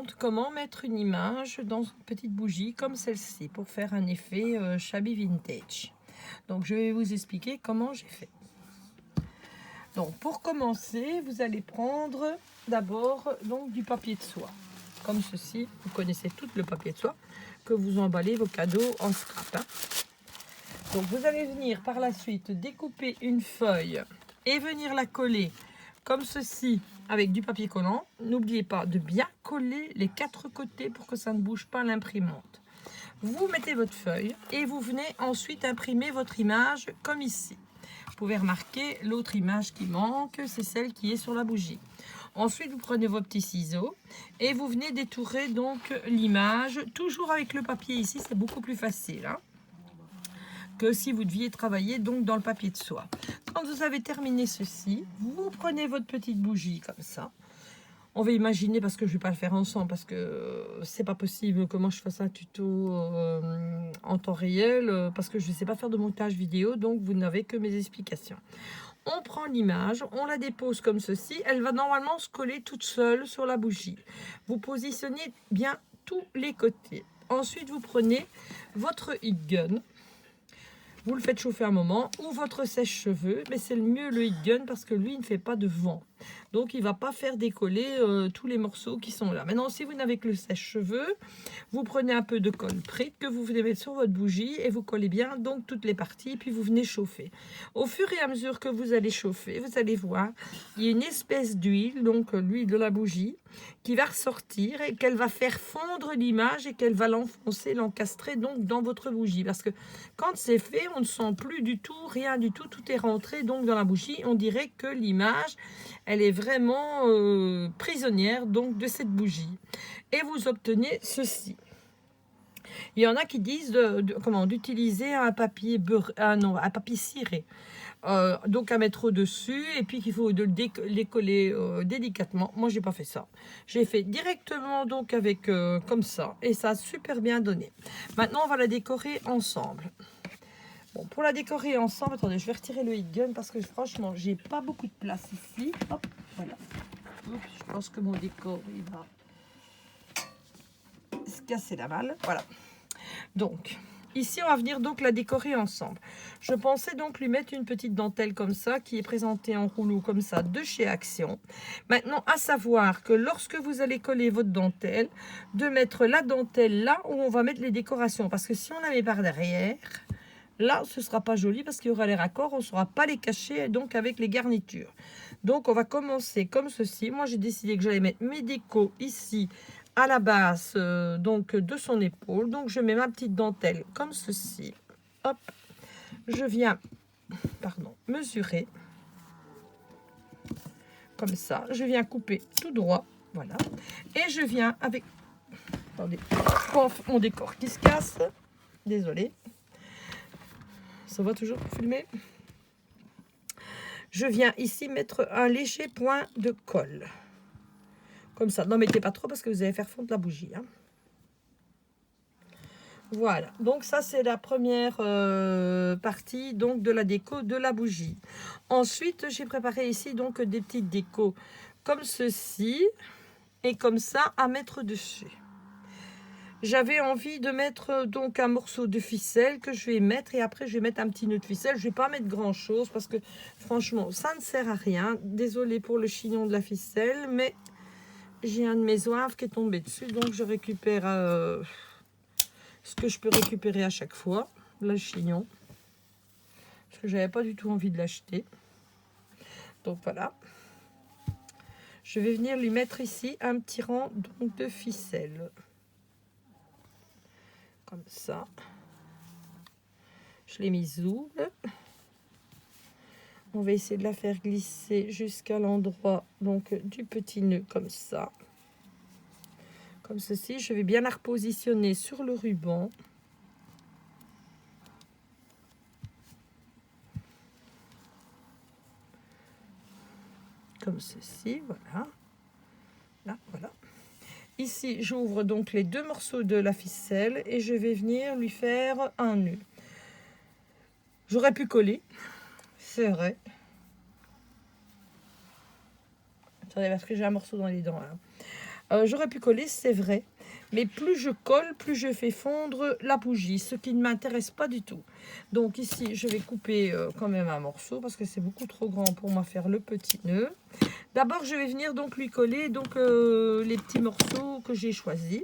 montre comment mettre une image dans une petite bougie comme celle-ci pour faire un effet shabby vintage. Donc je vais vous expliquer comment j'ai fait. Donc pour commencer, vous allez prendre d'abord donc du papier de soie. Comme ceci, vous connaissez tout le papier de soie que vous emballez vos cadeaux en scrap. Hein. Donc vous allez venir par la suite découper une feuille et venir la coller comme ceci avec du papier collant. N'oubliez pas de bien coller les 4 côtés pour que ça ne bouge pas l'imprimante. Vous mettez votre feuille et vous venez ensuite imprimer votre image comme ici. Vous pouvez remarquer l'autre image qui manque, c'est celle qui est sur la bougie. Ensuite, vous prenez vos petits ciseaux et vous venez détourer donc l'image, toujours avec le papier ici, c'est beaucoup plus facile. Hein, que si vous deviez travailler donc dans le papier de soie. Quand vous avez terminé ceci, vous prenez votre petite bougie comme ça. On va imaginer, parce que je ne vais pas le faire ensemble, parce que c'est pas possible comment je fasse un tuto en temps réel, parce que je ne sais pas faire de montage vidéo, donc vous n'avez que mes explications. On prend l'image, on la dépose comme ceci, elle va normalement se coller toute seule sur la bougie. Vous positionnez bien tous les côtés. Ensuite, vous prenez votre heat gun. Vous le faites chauffer un moment, ou votre sèche-cheveux, mais c'est le mieux le heat gun parce que lui, il ne fait pas de vent. Donc, il ne va pas faire décoller tous les morceaux qui sont là. Maintenant, si vous n'avez que le sèche-cheveux, vous prenez un peu de colle Pritt que vous venez mettre sur votre bougie et vous collez bien donc toutes les parties, puis vous venez chauffer. Au fur et à mesure que vous allez chauffer, vous allez voir, il y a une espèce d'huile, donc l'huile de la bougie, qui va ressortir et qu'elle va faire fondre l'image et qu'elle va l'enfoncer, l'encastrer donc dans votre bougie. Parce que quand c'est fait, on ne sent plus du tout, rien du tout, tout est rentré donc dans la bougie. On dirait que l'image, elle est vraiment prisonnière donc de cette bougie. Et vous obtenez ceci. Il y en a qui disent d'utiliser un papier un papier ciré. Donc à mettre au-dessus et puis qu'il faut les coller délicatement. Moi, j'ai pas fait ça. J'ai fait directement donc avec comme ça et ça a super bien donné. Maintenant, on va la décorer ensemble. Bon, pour la décorer ensemble, attendez, je vais retirer le heat gun parce que franchement, j'ai pas beaucoup de place ici. Hop, voilà. Oups, je pense que mon décor, il va se casser la malle. Voilà. Donc, ici, on va venir donc la décorer ensemble. Je pensais donc lui mettre une petite dentelle comme ça, qui est présentée en rouleau comme ça, de chez Action. Maintenant, à savoir que lorsque vous allez coller votre dentelle, de mettre la dentelle là où on va mettre les décorations. Parce que si on la met par derrière, là, ce ne sera pas joli parce qu'il y aura les raccords, on ne saura pas les cacher donc avec les garnitures. Donc, on va commencer comme ceci. Moi, j'ai décidé que j'allais mettre mes décos ici, à la base donc de son épaule. Donc je mets ma petite dentelle comme ceci. Hop, je viens mesurer comme ça. Je viens couper tout droit, voilà. Et je viens avec, attendez, mon décor qui se casse. Désolée. Ça va toujours pour filmer. Je viens ici mettre un léger point de colle. Comme ça, n'en mettez pas trop parce que vous allez faire fondre la bougie. Hein. Voilà, donc ça c'est la première partie donc de la déco de la bougie. Ensuite, j'ai préparé ici donc des petites décos comme ceci et comme ça à mettre dessus. J'avais envie de mettre donc un morceau de ficelle que je vais mettre et après je vais mettre un petit nœud de ficelle. Je vais pas mettre grand chose parce que franchement ça ne sert à rien. Désolée pour le chignon de la ficelle, mais j'ai un de mes zouaves qui est tombé dessus, donc je récupère ce que je peux récupérer à chaque fois, le chignon, parce que j'avais pas du tout envie de l'acheter. Donc voilà. Je vais venir lui mettre ici un petit rang donc de ficelle. Comme ça. Je l'ai mise double. On va essayer de la faire glisser jusqu'à l'endroit donc du petit nœud comme ça. Comme ceci, je vais bien la repositionner sur le ruban. Comme ceci, voilà. Là, voilà. Ici, j'ouvre donc les deux morceaux de la ficelle et je vais venir lui faire un nœud. J'aurais pu coller, c'est vrai. Attendez, parce que j'ai un morceau dans les dents. Hein. J'aurais pu coller, c'est vrai. Mais plus je colle, plus je fais fondre la bougie, ce qui ne m'intéresse pas du tout. Donc ici, je vais couper quand même un morceau parce que c'est beaucoup trop grand pour moi faire le petit nœud. D'abord, je vais venir donc lui coller donc, les petits morceaux que j'ai choisis.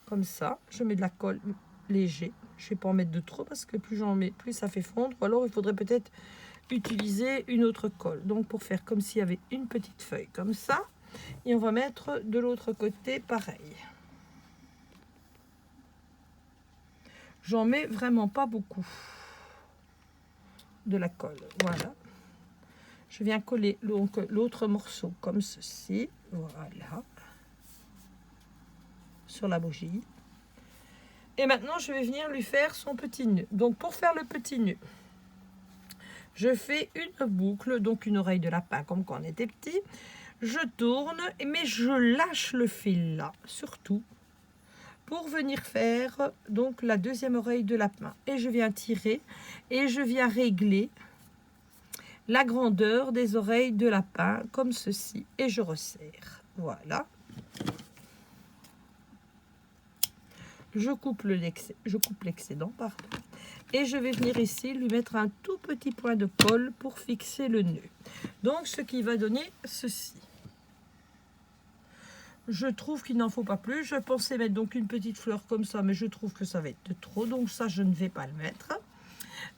Comme ça, je mets de la colle léger. Je ne vais pas en mettre de trop parce que plus j'en mets, plus ça fait fondre. Ou alors, il faudrait peut-être utiliser une autre colle. Donc, pour faire comme s'il y avait une petite feuille comme ça. Et on va mettre de l'autre côté pareil. J'en mets vraiment pas beaucoup de la colle. Voilà. Je viens coller l'autre morceau comme ceci. Voilà. Sur la bougie. Et maintenant, je vais venir lui faire son petit nœud. Donc, pour faire le petit nœud, je fais une boucle, donc une oreille de lapin, comme quand on était petit. Je tourne, mais je lâche le fil là, surtout, pour venir faire donc la deuxième oreille de lapin. Et je viens tirer et je viens régler la grandeur des oreilles de lapin, comme ceci. Et je resserre. Voilà. Je coupe l'excédent, pardon. Et je vais venir ici lui mettre un tout petit point de colle pour fixer le nœud. Donc, ce qui va donner ceci. Je trouve qu'il n'en faut pas plus. Je pensais mettre donc une petite fleur comme ça, mais je trouve que ça va être de trop. Donc, ça, je ne vais pas le mettre.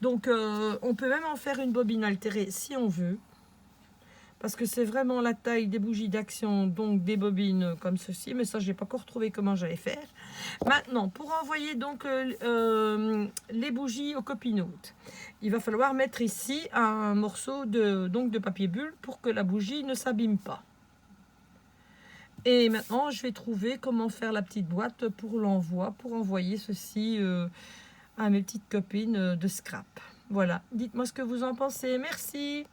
Donc, on peut même en faire une bobine altérée si on veut. Parce que c'est vraiment la taille des bougies d'action, donc des bobines comme ceci. Mais ça, je n'ai pas encore trouvé comment j'allais faire. Maintenant, pour envoyer donc les bougies au copinote, il va falloir mettre ici un morceau de papier bulle pour que la bougie ne s'abîme pas. Et maintenant, je vais trouver comment faire la petite boîte pour l'envoi, pour envoyer ceci à mes petites copines de scrap. Voilà, dites-moi ce que vous en pensez. Merci.